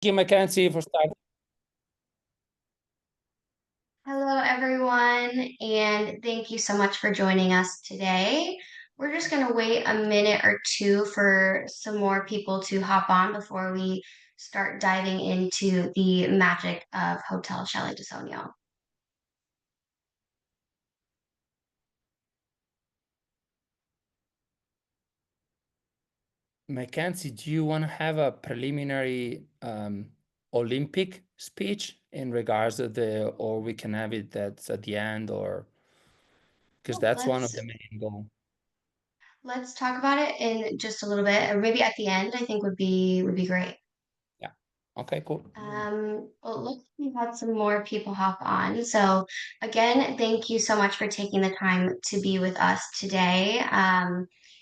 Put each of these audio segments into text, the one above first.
you, Mackenzie, for starting. Hello, everyone, and thank you so much for joining us today. We're just going to wait a minute or two for some more people to hop on before we start diving into the magic of Hotel Chalet del Sogno. Mackenzie, do you want to have a preliminary Olympic speech in regards to or we can have it that's at the end, or because Well, that's one of let's the main goals. let's talk about it in just a little bit, or maybe at the end, I think would be great. Yeah. Okay, cool. Well, looks like we've had some more people hop on. So again, thank you so much for taking the time to be with us today.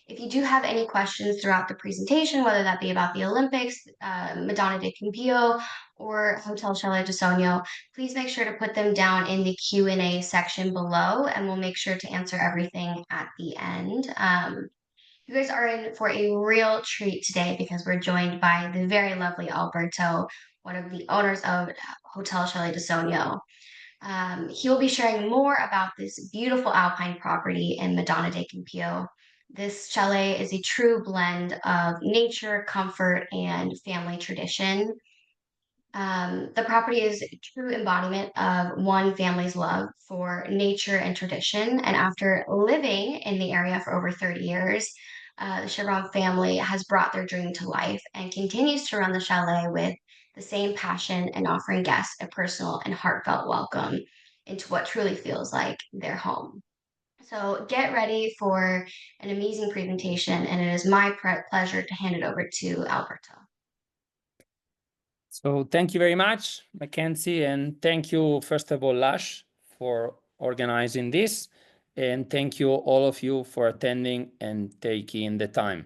If you do have any questions throughout the presentation, whether that be about the Olympics, Madonna di Campiglio, or Hotel Chalet del Sogno, please make sure to put them down in the Q&A section below, and we'll make sure to answer everything at the end. You guys are in for a real treat today because we're joined by the very lovely Alberto, one of the owners of Hotel Chalet del Sogno. He will be sharing more about this beautiful Alpine property in Madonna de Campiglio. This chalet is a true blend of nature, comfort, and family tradition. The property is a true embodiment of one family's love for nature and tradition. And after living in the area for over 30 years, the Chevron family has brought their dream to life and continues to run the chalet with the same passion and offering guests a personal and heartfelt welcome into what truly feels like their home. So get ready for an amazing presentation, and it is my pleasure to hand it over to Alberto. So thank you very much, Mackenzie, and thank you, first of all, Lush, for organizing this, and thank you all of you for attending and taking the time.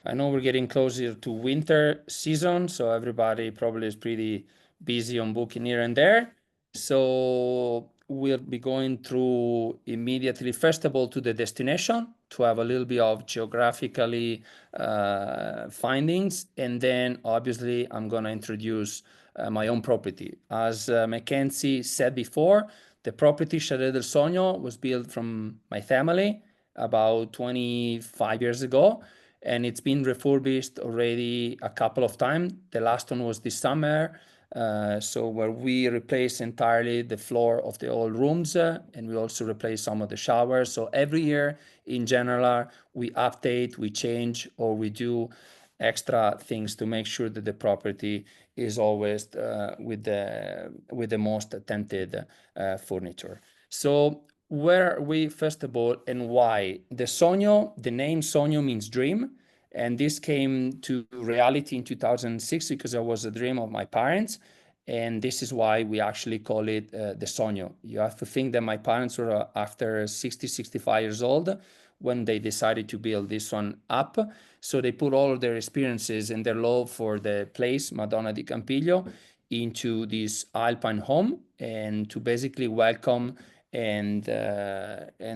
I know we're getting closer to winter season, so everybody probably is pretty busy on booking here and there. So we'll be going through immediately, first of all, to the destination to have a little bit of geographically findings. And then obviously I'm going to introduce my own property. As Mackenzie said before, the property Chalet del Sogno was built from my family about 25 years ago, and it's been refurbished already a couple of times. The last one was this summer, so where we replace entirely the floor of the old rooms, and we also replace some of the showers. So every year, in general, we update, we change, or we do extra things to make sure that the property is always with the most attended furniture. So where are we, first of all, and why? The Sogno, the name Sogno means dream. And this came to reality in 2006 because it was a dream of my parents. And this is why we actually call it the Sogno. You have to think that my parents were after 60, 65 years old when they decided to build this one up. So they put all of their experiences and their love for the place, Madonna di Campiglio, into this Alpine home, and to basically welcome and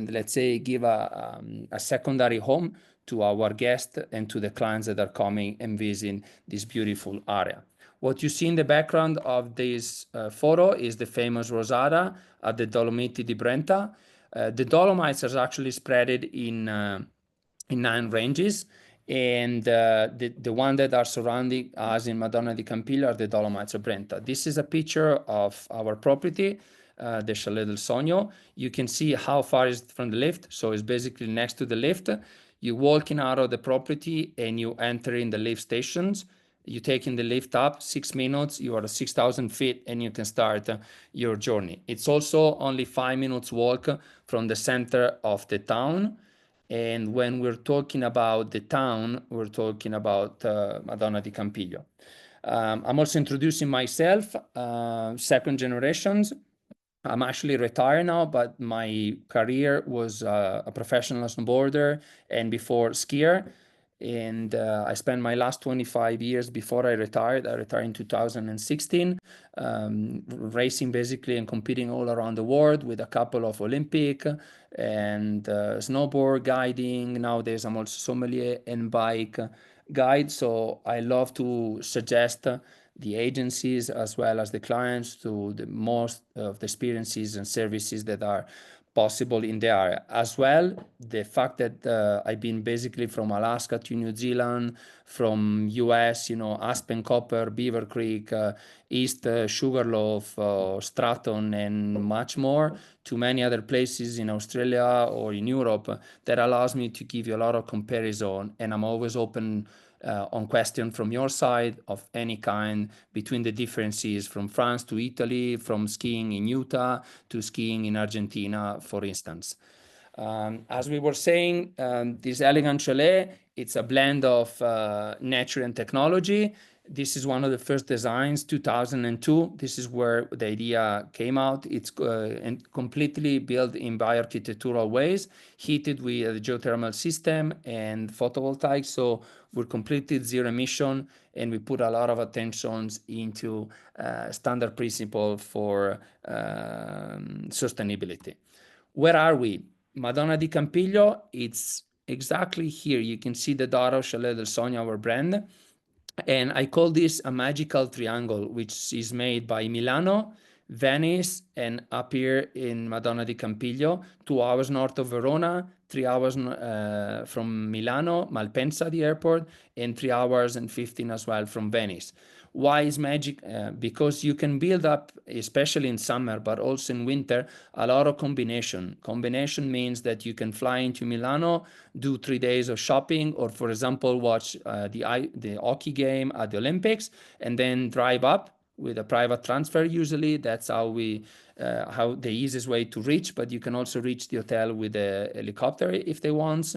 let's say give a secondary home to our guests and to the clients that are coming and visiting this beautiful area. What you see in the background of this photo is the famous Rosada at the Dolomiti di Brenta. The Dolomites are actually spread in 9 ranges, and the one that are surrounding us in Madonna di Campiglio are the Dolomites of Brenta. This is a picture of our property, the Chalet del Sogno. You can see how far is from the lift, so it's basically next to the lift. You walking out of the property and you enter in the lift stations. You take in the lift up 6 minutes, you are at 6,000 feet, and you can start your journey. It's also only 5 minutes walk from the center of the town. And when we're talking about the town, we're talking about Madonna di Campiglio. I'm also introducing myself, second generations. I'm actually retired now, but my career was a professional snowboarder and before skier. And I spent my last 25 years before I retired. I retired in 2016, racing basically and competing all around the world with a couple of Olympic and snowboard guiding. Nowadays, I'm also sommelier and bike guide. So I love to suggest the agencies as well as the clients to the most of the experiences and services that are possible in the area. As well, the fact that I've been basically from Alaska to New Zealand, from US, Aspen Copper, Beaver Creek, East Sugarloaf, Stratton, and much more, to many other places in Australia or in Europe, that allows me to give you a lot of comparison, and I'm always open on question from your side of any kind between the differences from France to Italy, from skiing in Utah to skiing in Argentina, for instance. As we were saying, this elegant chalet, it's a blend of nature and technology. This is one of the first designs, 2002. This is where the idea came out. It's completely built in bioarchitectural ways, heated with a geothermal system and photovoltaic. So we're completely zero emission, and we put a lot of attention into standard principle for sustainability. Where are we? Madonna di Campiglio, it's exactly here. You can see the Hotel Chalet del Sogno, our brand. And I call this a magical triangle, which is made by Milano, Venice, and up here in Madonna di Campiglio, 2 hours north of Verona, 3 hours from Milano, Malpensa, the airport, and 3 hours and 15 as well from Venice. Why is magic? Because you can build up, especially in summer, but also in winter, a lot of combination. Combination means that you can fly into Milano, do 3 days of shopping, or for example, watch the hockey game at the Olympics, and then drive up with a private transfer. Usually, that's how the easiest way to reach. But you can also reach the hotel with a helicopter if they want.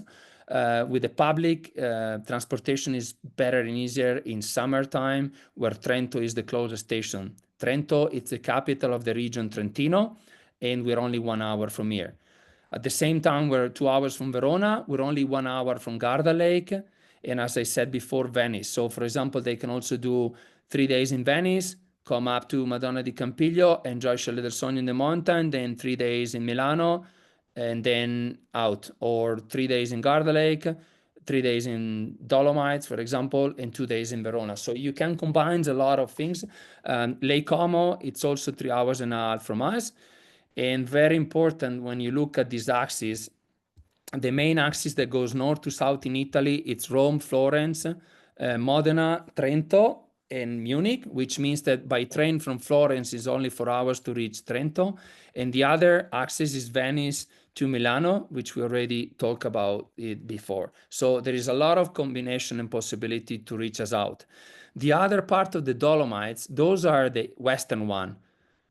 With the public transportation is better and easier in summertime, where Trento is the closest station. Trento, it's the capital of the region Trentino, and we're only 1 hour from here. At the same time, we're 2 hours from Verona, we're only 1 hour from Garda Lake, and as I said before, Venice. So for example, they can also do 3 days in Venice, come up to Madonna di Campiglio, enjoy Chalet del Sogno in the mountain, then 3 days in Milano, and then out, or 3 days in Garda Lake, 3 days in Dolomites, for example, and 2 days in Verona. So you can combine a lot of things. Lake Como, it's also 3 hours and a half from us. And very important, when you look at this axis, the main axis that goes north to south in Italy, it's Rome, Florence, Modena, Trento, and Munich, which means that by train from Florence is only 4 hours to reach Trento. And the other axis is Venice to Milano, which we already talked about it before. So there is a lot of combination and possibility to reach us out. The other part of the Dolomites, those are the western one,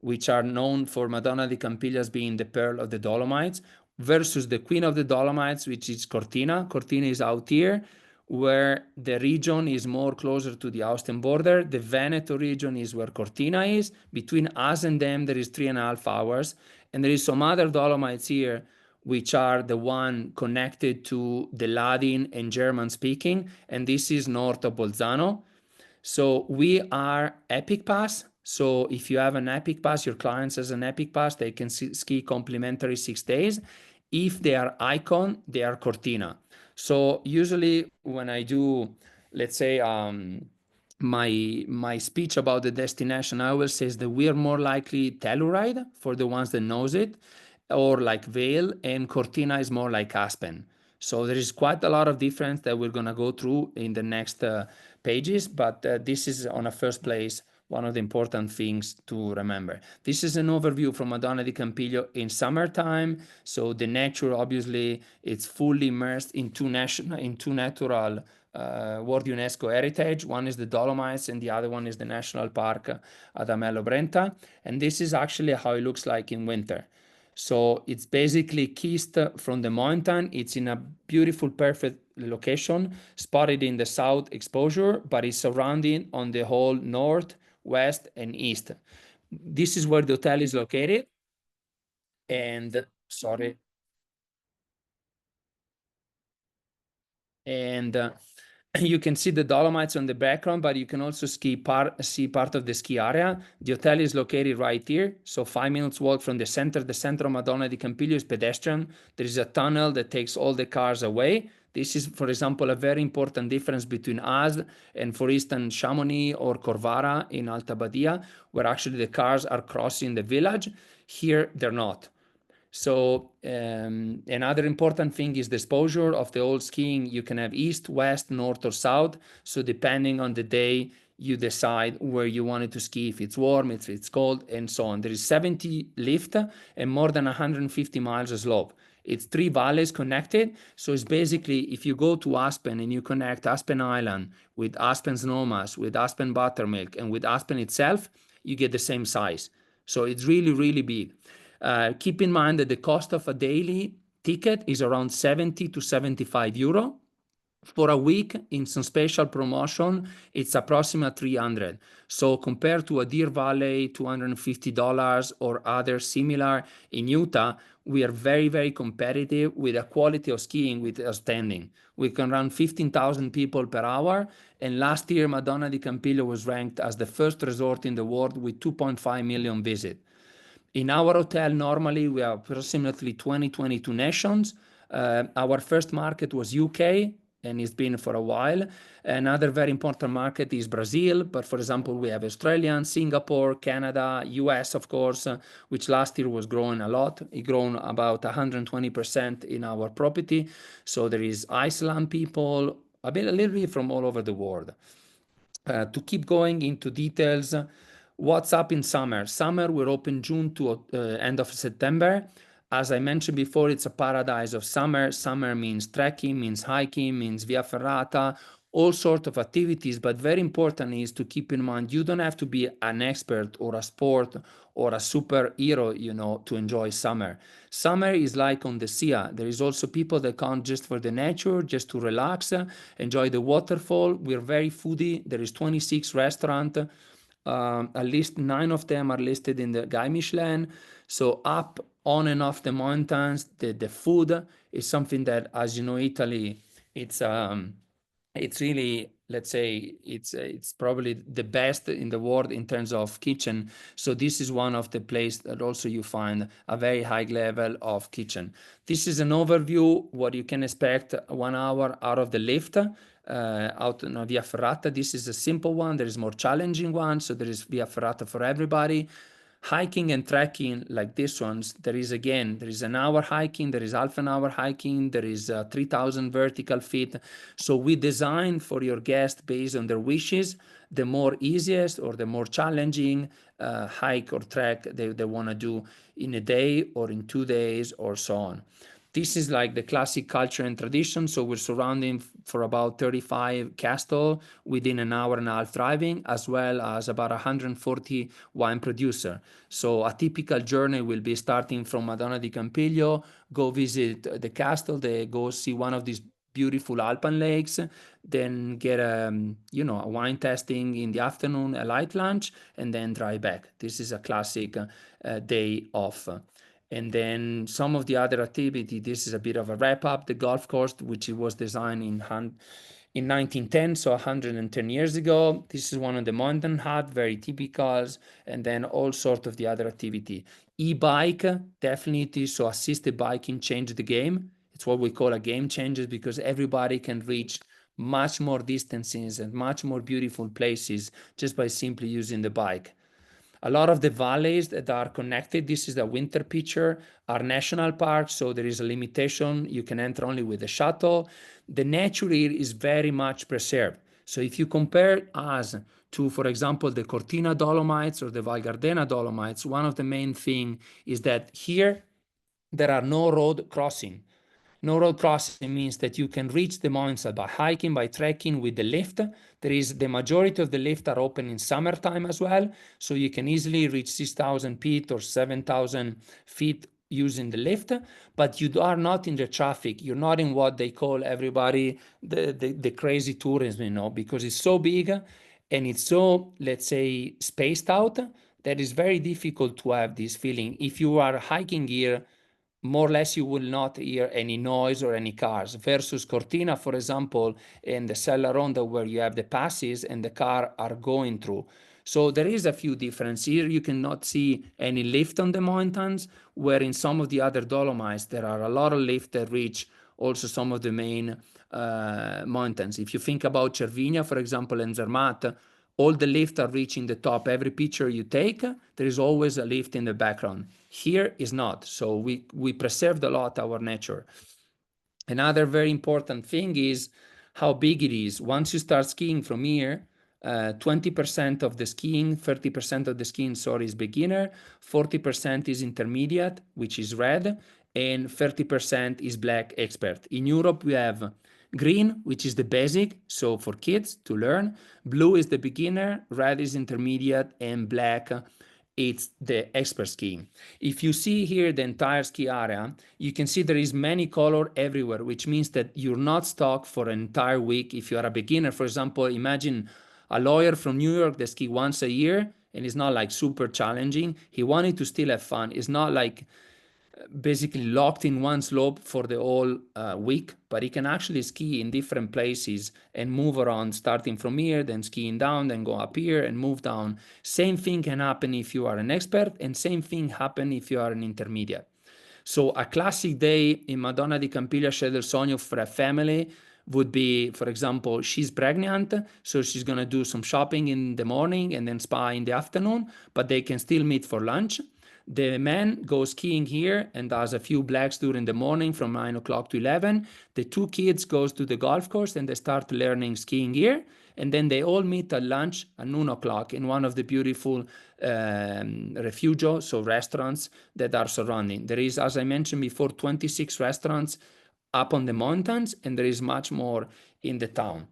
which are known for Madonna di Campiglio as being the pearl of the Dolomites, versus the queen of the Dolomites, which is Cortina. Cortina is out here, where the region is more closer to the Austrian border. The Veneto region is where Cortina is. Between us and them, there is 3.5 hours. And there is some other Dolomites here, which are the one connected to the Latin and German speaking. And this is north of Bolzano. So we are Epic Pass. So if you have an Epic Pass, your clients has an Epic Pass, they can ski complimentary 6 days. If they are Icon, they are Cortina. So usually when I do, let's say, my speech about the destination, I always say that we are more likely Telluride for the ones that knows it, or like Vale, and Cortina is more like Aspen. So there is quite a lot of difference that we're going to go through in the next pages, but this is on a first place one of the important things to remember. This is an overview from Madonna di Campiglio in summertime. So the nature, obviously, it's fully immersed in two natural World UNESCO Heritage. One is the Dolomites and the other one is the National Park at Amello Brenta. And this is actually how it looks like in winter. So it's basically kissed from the mountain. It's in a beautiful, perfect location, spotted in the south exposure, but it's surrounding on the whole north, west, and east. This is where the hotel is located. And sorry. And you can see the Dolomites on the background, but you can also see part of the ski area. The hotel is located right here, so 5 minutes walk from the center. The center of Madonna di Campiglio is pedestrian. There is a tunnel that takes all the cars away. This is, for example, a very important difference between us and, for instance, Chamonix or Corvara in Alta Badia, where actually the cars are crossing the village. Here, they're not. So another important thing is the exposure of the old skiing. You can have east, west, north, or south. So depending on the day, you decide where you wanted to ski, if it's warm, if it's cold, and so on. There is 70 lift and more than 150 miles of slope. It's 3 valleys connected. So it's basically, if you go to Aspen and you connect Aspen Island with Aspen Snowmass, with Aspen Buttermilk, and with Aspen itself, you get the same size. So it's really, really big. Keep in mind that the cost of a daily ticket is around 70 to 75 euro. For a week in some special promotion, it's approximately 300. So compared to a Deer Valley, $250 or other similar in Utah, we are very, very competitive with a quality of skiing with outstanding. We can run 15,000 people per hour. And last year, Madonna di Campiglio was ranked as the first resort in the world with 2.5 million visits. In our hotel, normally we have approximately 22 nations. Our first market was UK, and it's been for a while. Another very important market is Brazil, but for example, we have Australia, Singapore, Canada, US, of course, which last year was growing a lot. It grown about 120% in our property. So there is Iceland people, a little bit from all over the world. To keep going into details, what's up in summer? Summer, we're open June to end of September. As I mentioned before, it's a paradise of summer. Summer means trekking, means hiking, means via ferrata, all sorts of activities. But very important is to keep in mind, you don't have to be an expert or a sport or a superhero, you know, to enjoy summer. Summer is like on the sea. There is also people that come just for the nature, just to relax, enjoy the waterfall. We're very foodie. There is 26 restaurants. At least 9 of them are listed in the Guide Michelin. So up, on and off the mountains, the food is something that, as you know, Italy, it's really, let's say, it's probably the best in the world in terms of kitchen. So this is one of the places that also you find a very high level of kitchen. This is an overview, what you can expect 1 hour out of the lift. Out on Via Ferrata. This is a simple one. There is more challenging one. So there is Via Ferrata for everybody. Hiking and trekking like this ones, there is an hour hiking, there is half an hour hiking, there is 3,000 vertical feet. So we design for your guest based on their wishes, the more easiest or the more challenging hike or trek they want to do in a day or in 2 days or so on. This is like the classic culture and tradition. So we're surrounding for about 35 castles within an hour and a half driving, as well as about 140 wine producer. So a typical journey will be starting from Madonna di Campiglio, go visit the castle, go see one of these beautiful Alpine lakes, then get a wine tasting in the afternoon, a light lunch, and then drive back. This is a classic day off. And then some of the other activity, this is a bit of a wrap up, the golf course, which it was designed in 1910, so 110 years ago. This is one of the mountain hut, very typical, and then all sorts of the other activity. E-bike, definitely, so assisted biking changed the game. It's what we call a game changer because everybody can reach much more distances and much more beautiful places just by simply using the bike. A lot of the valleys that are connected, this is the winter picture, are national parks, so there is a limitation. You can enter only with a shuttle. The nature here is very much preserved. So if you compare us to, for example, the Cortina Dolomites or the Val Gardena Dolomites, one of the main things is that here there are no road crossing. No road crossing means that you can reach the mountains by hiking, by trekking with the lift. The majority of the lift are open in summertime as well. So you can easily reach 6,000 feet or 7,000 feet using the lift, but you are not in the traffic. You're not in what they call everybody the crazy tourism, because it's so big and it's so, let's say, spaced out that it's very difficult to have this feeling. If you are hiking here, more or less you will not hear any noise or any cars versus Cortina, for example, in the Sella Ronda where you have the passes and the car are going through. So there is a few differences. Here you cannot see any lift on the mountains, where in some of the other Dolomites, there are a lot of lifts that reach also some of the main mountains. If you think about Cervinia, for example, and Zermatt, all the lifts are reaching the top. Every picture you take, there is always a lift in the background. Here is not. So we preserved a lot our nature. Another very important thing is how big it is. Once you start skiing from here, 20% of the skiing, 30% of the skiing, sorry, is beginner, 40% is intermediate, which is red, and 30% is black expert. In Europe, we have green, which is the basic, so for kids to learn. Blue is the beginner, red is intermediate, and black it's the expert skiing. If you see here the entire ski area, you can see there is many color everywhere, which means that you're not stuck for an entire week. If you are a beginner, for example, imagine a lawyer from New York that ski once a year and it's not like super challenging. He wanted to still have fun. It's not like basically locked in one slope for the whole week, but he can actually ski in different places and move around, starting from here, then skiing down, then go up here and move down. Same thing can happen if you are an expert, and same thing happen if you are an intermediate. So a classic day in Madonna di Campiglio, Chalet del Sogno for a family would be, for example, she's pregnant, so she's going to do some shopping in the morning and then spa in the afternoon, but they can still meet for lunch. The man goes skiing here and does a few blacks during the morning from 9 o'clock to 11. The two kids goes to the golf course and they start learning skiing here. And then they all meet at lunch at noon o'clock in one of the beautiful refugio, so restaurants that are surrounding. There is, as I mentioned before, 26 restaurants up on the mountains, and there is much more in the town.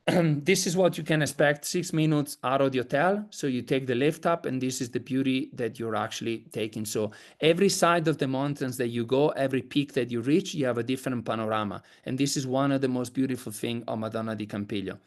This is what you can expect 6 minutes out of the hotel. So you take the lift up, and this is the beauty that you're actually taking. So every side of the mountains that you go, every peak that you reach, you have a different panorama. And this is one of the most beautiful things of Madonna di Campiglio.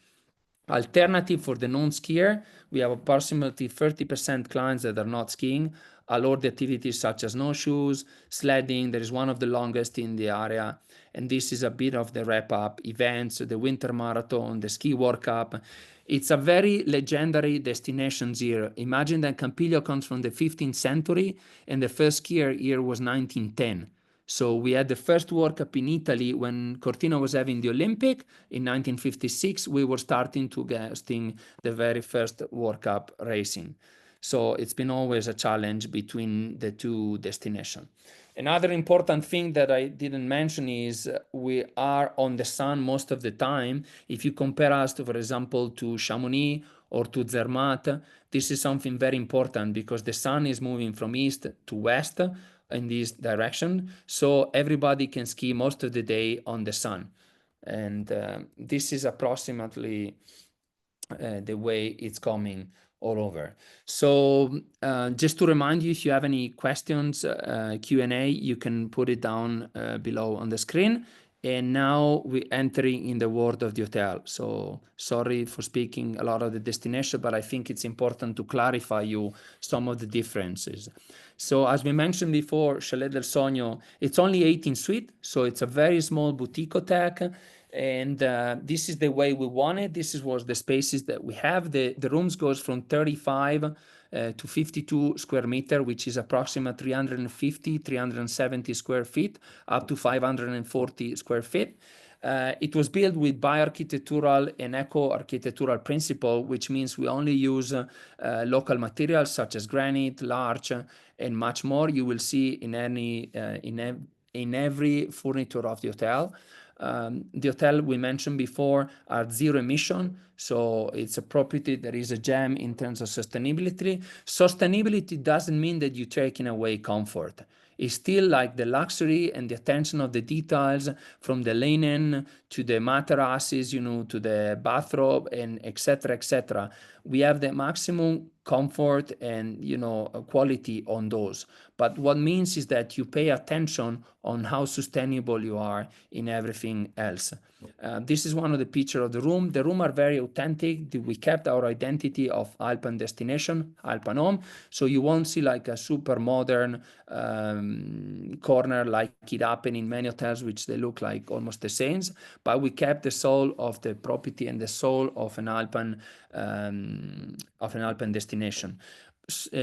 Alternative for the non-skier, we have approximately 30% clients that are not skiing. All the activities such as snowshoes, sledding, there is one of the longest in the area. And this is a bit of the wrap-up events, the winter marathon, the ski World Cup. It's a very legendary destination here. Imagine that Campiglio comes from the 15th century and the first skier here was 1910. So we had the first World Cup in Italy when Cortina was having the Olympic. In 1956, we were starting to guesting the very first World Cup racing. So it's been always a challenge between the two destinations. Another important thing that I didn't mention is we are on the sun most of the time. If you compare us to, for example, to Chamonix or to Zermatt, this is something very important because the sun is moving from east to west in this direction, so everybody can ski most of the day on the sun. And this is approximately the way it's coming all over. So just to remind you, if you have any questions, Q&A, you can put it down below on the screen. And now we're entering in the world of the hotel. So sorry for speaking a lot of the destination, but I think it's important to clarify you some of the differences. So as we mentioned before, Chalet del Sogno, it's only 18 suites, so it's a very small boutique hotel. And this is the way we want it. This was the spaces that we have. The rooms goes from 35 to 52 square meter, which is approximately 350, 370 square feet, up to 540 square feet. It was built with bioarchitectural and eco-architectural principle, which means we only use local materials such as granite, larch, and much more. You will see in every furniture of the hotel. The hotel we mentioned before are zero emission, so it's a property that is a gem in terms of sustainability. Sustainability doesn't mean that you're taking away comfort. It's still like the luxury and the attention of the details, from the linen to the mattresses, to the bathrobe, and etc., etc. We have the maximum comfort and quality on those. But what means is that you pay attention on how sustainable you are in everything else. This is one of the pictures of the room. The room are very authentic. We kept our identity of Alpine destination, Alpine home. So you won't see like a super modern corner like it happened in many hotels, which they look like almost the same. But we kept the soul of the property and the soul of an Alpine destination.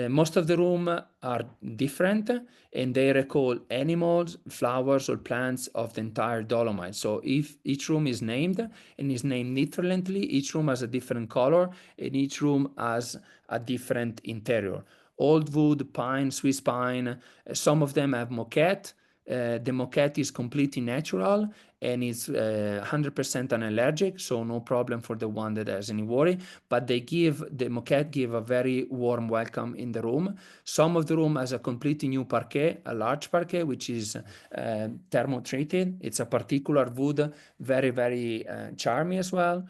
most of the room are different, and they recall animals, flowers, or plants of the entire Dolomite. So if each room is named, and is named differently, each room has a different color, and each room has a different interior. Old wood, pine, Swiss pine, some of them have moquette. The moquette is completely natural, and it's 100% unallergic, so no problem for the one that has any worry. But the moquette give a very warm welcome in the room. Some of the room has a completely new parquet, a large parquet, which is thermo-treated. It's a particular wood, very, very charming as well.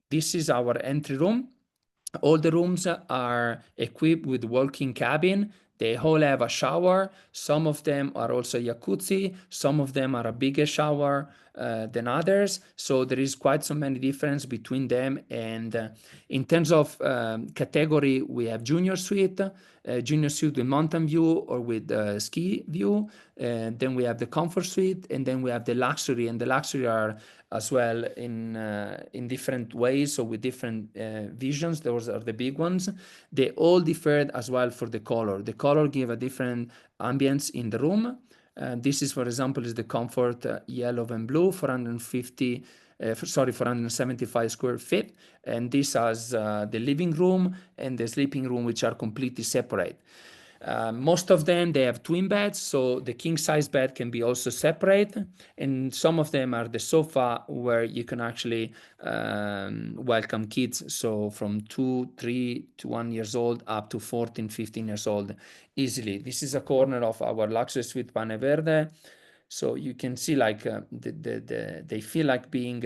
This is our entry room. All the rooms are equipped with walk-in cabin. They all have a shower. Some of them are also jacuzzi. Some of them are a bigger shower than others. So there is quite so many difference between them. And in terms of category, we have junior suite with mountain view or with ski view. Then we have the comfort suite, and then we have the luxury. And the luxury are as well in different ways, so with different visions. Those are the big ones. They all differed as well for the color. The color give a different ambience in the room. This is, for example, is the comfort yellow and blue, 475 square feet. And this has the living room and the sleeping room, which are completely separate. Most of them, they have twin beds, so the king size bed can be also separate. And some of them are the sofa where you can actually welcome kids. So from 2, 3 to 1 years old up to 14, 15 years old easily. This is a corner of our luxury suite Pane Verde. So you can see like they feel like being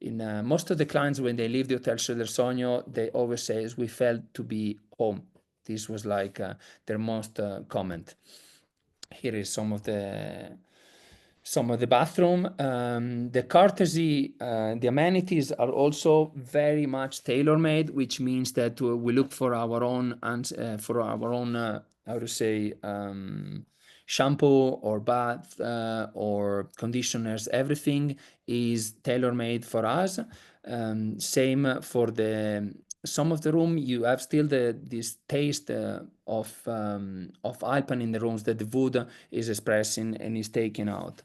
in most of the clients when they leave the Hotel Chalet del Sogno, they always say we felt to be home. This was like their most comment. Here is some of the bathroom. The courtesy, the amenities are also very much tailor-made, which means that we look for our own how to say shampoo or bath or conditioners. Everything is tailor-made for us. Same for some of the room. You have still this taste of Alpine in the rooms that the wood is expressing and is taken out.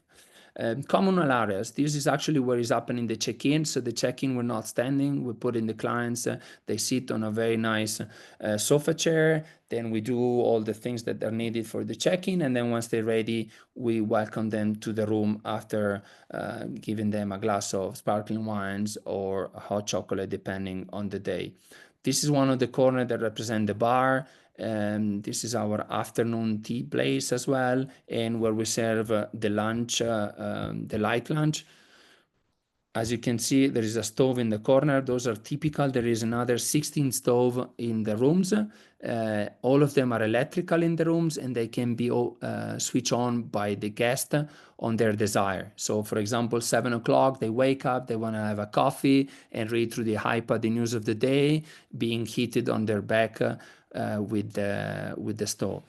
Communal areas. This is actually where is happening the check-in. So the check-in, we're not standing. We put in the clients. They sit on a very nice sofa chair. Then we do all the things that are needed for the check-in. And then once they're ready, we welcome them to the room after giving them a glass of sparkling wines or hot chocolate, depending on the day. This is one of the corners that represent the bar. This is our afternoon tea place as well, and where we serve the lunch, the light lunch. As you can see, there is a stove in the corner. Those are typical. There is another 16 stove in the rooms. All of them are electrical in the rooms, and they can be switched on by the guest on their desire. So for example, 7 o'clock, they wake up, they want to have a coffee and read through the iPad the news of the day, being heated on their back with the stove.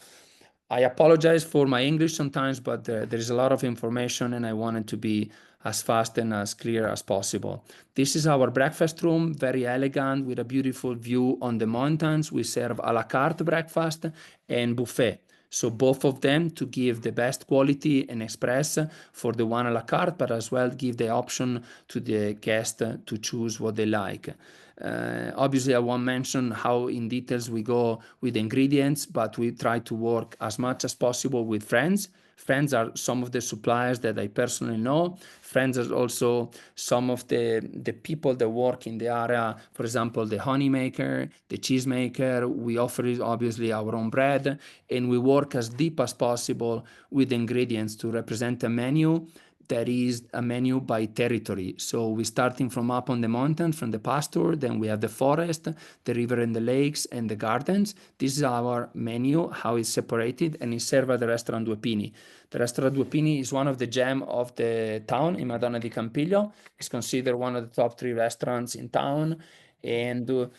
I apologize for my English sometimes, but there is a lot of information and I wanted to be as fast and as clear as possible. This is our breakfast room, very elegant with a beautiful view on the mountains. We serve a la carte breakfast and buffet. So both of them to give the best quality and express for the one a la carte, but as well give the option to the guest to choose what they like. Obviously, I won't mention how in details we go with ingredients, but we try to work as much as possible with friends. Friends are some of the suppliers that I personally know. Friends are also some of the people that work in the area. For example, the honey maker, the cheese maker. We offer obviously our own bread, and we work as deep as possible with ingredients to represent a menu that is a menu by territory. So we're starting from up on the mountain, from the pasture, then we have the forest, the river and the lakes and the gardens. This is our menu, how it's separated, and it's served at the restaurant Due Pini. The restaurant Due Pini is one of the gem of the town in Madonna di Campiglio. It's considered one of the top 3 restaurants in town. And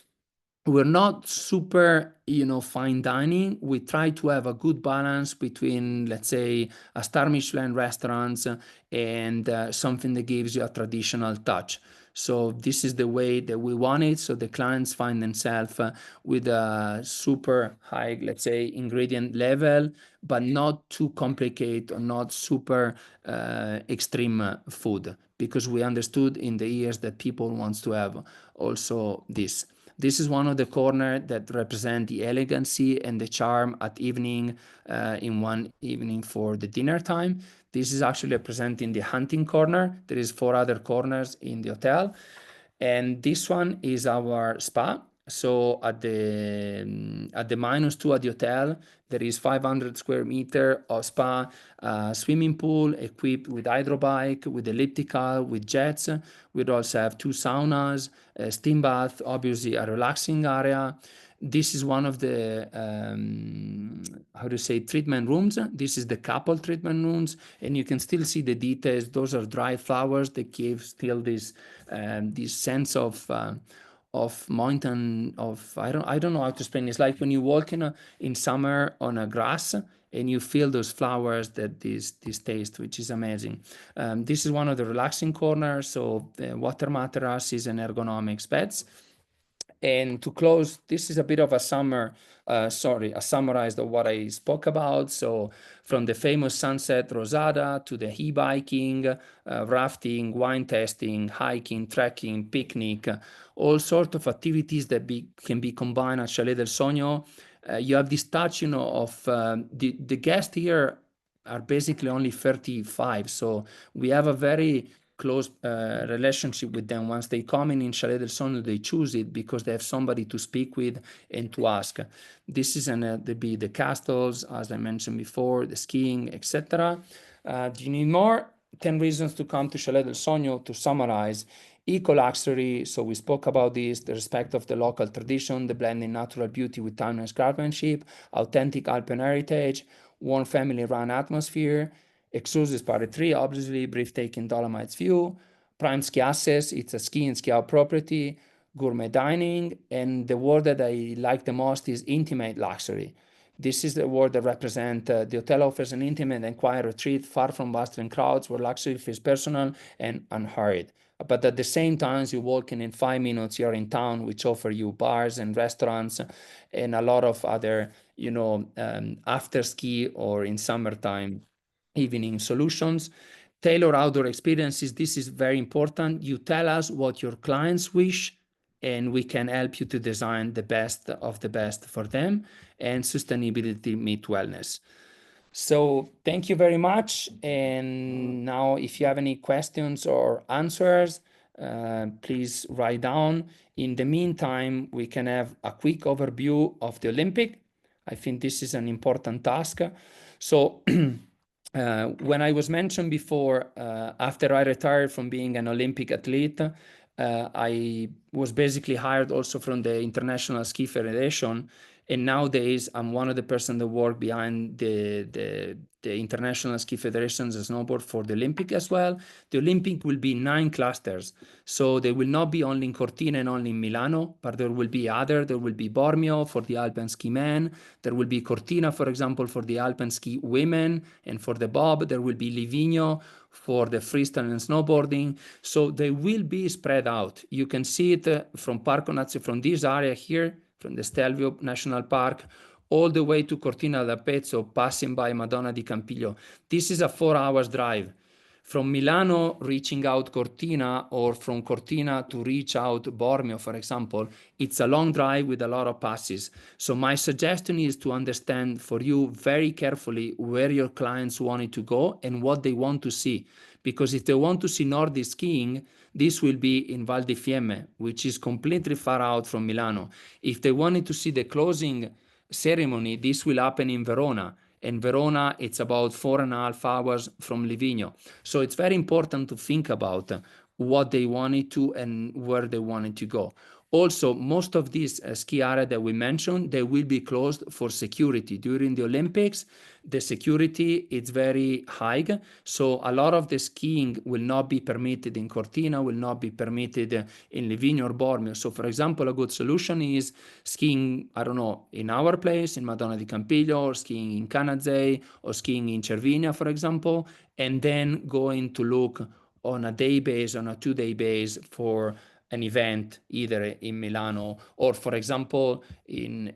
we're not super, fine dining. We try to have a good balance between, let's say, a star Michelin restaurants and something that gives you a traditional touch. So this is the way that we want it. So the clients find themselves with a super high, let's say, ingredient level, but not too complicated or not super extreme food, because we understood in the years that people wants to have also this. This is one of the corner that represent the elegancy and the charm at evening, in one evening for the dinner time. This is actually representing the hunting corner. There is 4 other corners in the hotel. And this one is our spa. So at the -2 at the hotel, there is 500 square meter of spa, swimming pool equipped with hydrobike, with elliptical, with jets. We'd also have 2 saunas, a steam bath, obviously a relaxing area. This is one of the how to say, treatment rooms. This is the couple treatment rooms, and you can still see the details. Those are dry flowers that give still this sense of mountain, of I don't know how to explain. It's like when you walk in summer on a grass and you feel those flowers, that this taste, which is amazing. This is one of the relaxing corners. So the water mattresses and ergonomics beds. And to close, this is a bit of a summarized of what I spoke about. So from the famous sunset Rosada to the e-biking, rafting, wine tasting, hiking, trekking, picnic, all sorts of activities that can be combined at Chalet del Sogno. You have this touch, of the guests here are basically only 35. So we have a very close relationship with them. Once they come in Chalet del Sogno, they choose it because they have somebody to speak with and to ask. This is the castles, as I mentioned before, the skiing, etc. Do you need more? 10 reasons to come to Chalet del Sogno. To summarize: eco-luxury, so we spoke about this, the respect of the local tradition, the blending natural beauty with timeless craftsmanship, authentic Alpine heritage, warm family-run atmosphere, exclusive party 3, obviously, breathtaking Dolomites view, prime ski access, it's a ski and ski out property, gourmet dining, and the word that I like the most is intimate luxury. This is the word that represents the hotel offers an intimate and quiet retreat far from bustling crowds where luxury feels personal and unhurried. But at the same time, you walk in 5 minutes, you're in town, which offer you bars and restaurants and a lot of other, after ski or in summertime evening solutions. Tailor outdoor experiences. This is very important. You tell us what your clients wish, and we can help you to design the best of the best for them. And sustainability meet wellness. So thank you very much. And now, if you have any questions or answers, please write down. In the meantime, we can have a quick overview of the Olympic. I think this is an important task. So when I was mentioned before, after I retired from being an Olympic athlete, I was basically hired also from the International Ski Federation. And nowadays, I'm one of the persons that work behind the International Ski Federation's snowboard for the Olympic as well. The Olympic will be 9 clusters. So they will not be only in Cortina and only in Milano, but there will be other. There will be Bormio for the Alpine ski men. There will be Cortina, for example, for the Alpine ski women and for the bob. There will be Livigno for the freestyle and snowboarding. So they will be spread out. You can see it from Parco Nazionale, from this area here, from the Stelvio National Park, all the way to Cortina d'Ampezzo, passing by Madonna di Campiglio. This is a 4 hours drive. From Milano reaching out Cortina, or from Cortina to reach out Bormio, for example, it's a long drive with a lot of passes. So my suggestion is to understand for you very carefully where your clients wanted to go and what they want to see. Because if they want to see Nordic skiing, this will be in Val di Fiemme, which is completely far out from Milano. If they wanted to see the closing ceremony, this will happen in Verona. And Verona, it's about 4.5 hours from Livigno. So it's very important to think about what they wanted to and where they wanted to go. Also, most of these ski areas that we mentioned, they will be closed for security. During the Olympics, the security is very high. So a lot of the skiing will not be permitted in Cortina, will not be permitted in Livigno or Bormio. So for example, a good solution is skiing, I don't know, in our place, in Madonna di Campiglio, or skiing in Canazei, or skiing in Cervinia, for example, and then going to look on a day base, on a 2-day base for an event either in Milano or, for example, in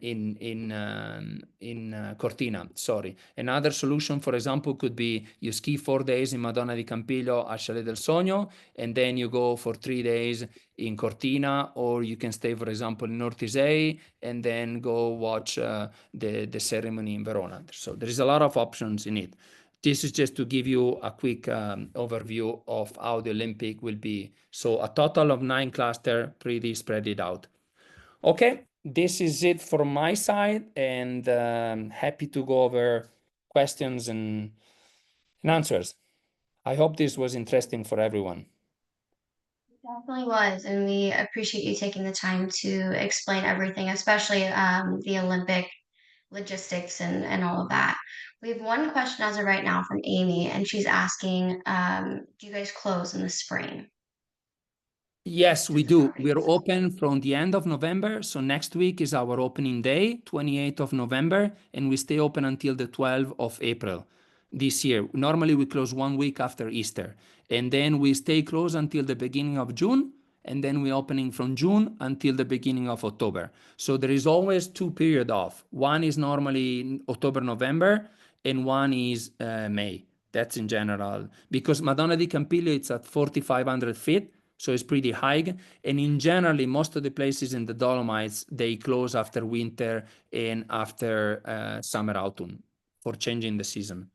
Cortina. Sorry. Another solution, for example, could be you ski 4 days in Madonna di Campiglio at Chalet del Sogno, and then you go for 3 days in Cortina, or you can stay, for example, in Ortisei and then go watch the ceremony in Verona. So there is a lot of options in it. This is just to give you a quick overview of how the Olympic will be. So a total of 9 clusters, pretty spread it out. Okay, this is it from my side, and happy to go over questions and answers. I hope this was interesting for everyone. Definitely was, and we appreciate you taking the time to explain everything, especially the Olympic logistics and all of that. We have one question as of right now from Amy, and she's asking, do you guys close in the spring? Yes, we Just do. about We're race. open from the end of November. So next week is our opening day, 28th of November, and we stay open until the 12th of April this year. Normally we close 1 week after Easter, and then we stay closed until the beginning of June, and then we're opening from June until the beginning of October. So there is always 2 periods off. One is normally October, November, and one is May. That's in general. Because Madonna di Campiglio, it's at 4,500 feet, so it's pretty high. And in generally, most of the places in the Dolomites, they close after winter and after summer, autumn for changing the season.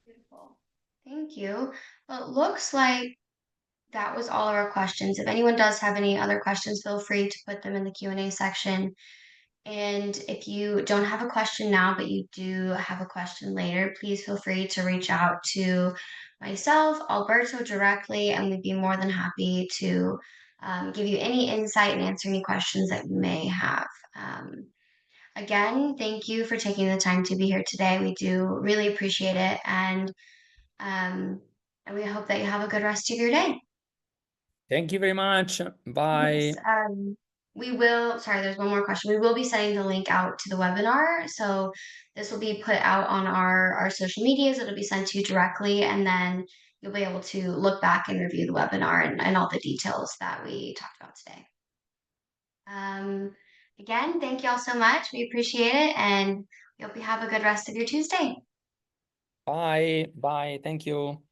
Beautiful. Thank you. Well, it looks like that was all of our questions. If anyone does have any other questions, feel free to put them in the Q&A section. And if you don't have a question now, but you do have a question later, please feel free to reach out to myself, Alberto directly, and we'd be more than happy to give you any insight and answer any questions that you may have. Again, thank you for taking the time to be here today. We do really appreciate it, um, and we hope that you have a good rest of your day. Thank you very much. Yes, Bye. we will, sorry, there's one more question. We will be sending the link out to the webinar. So this will be put out on our social medias. It'll be sent to you directly, and then you'll be able to look back and review the webinar and all the details that we talked about today. Again, thank you all so much. We appreciate it, and we hope you have a good rest of your Tuesday. Bye. Bye. Thank you.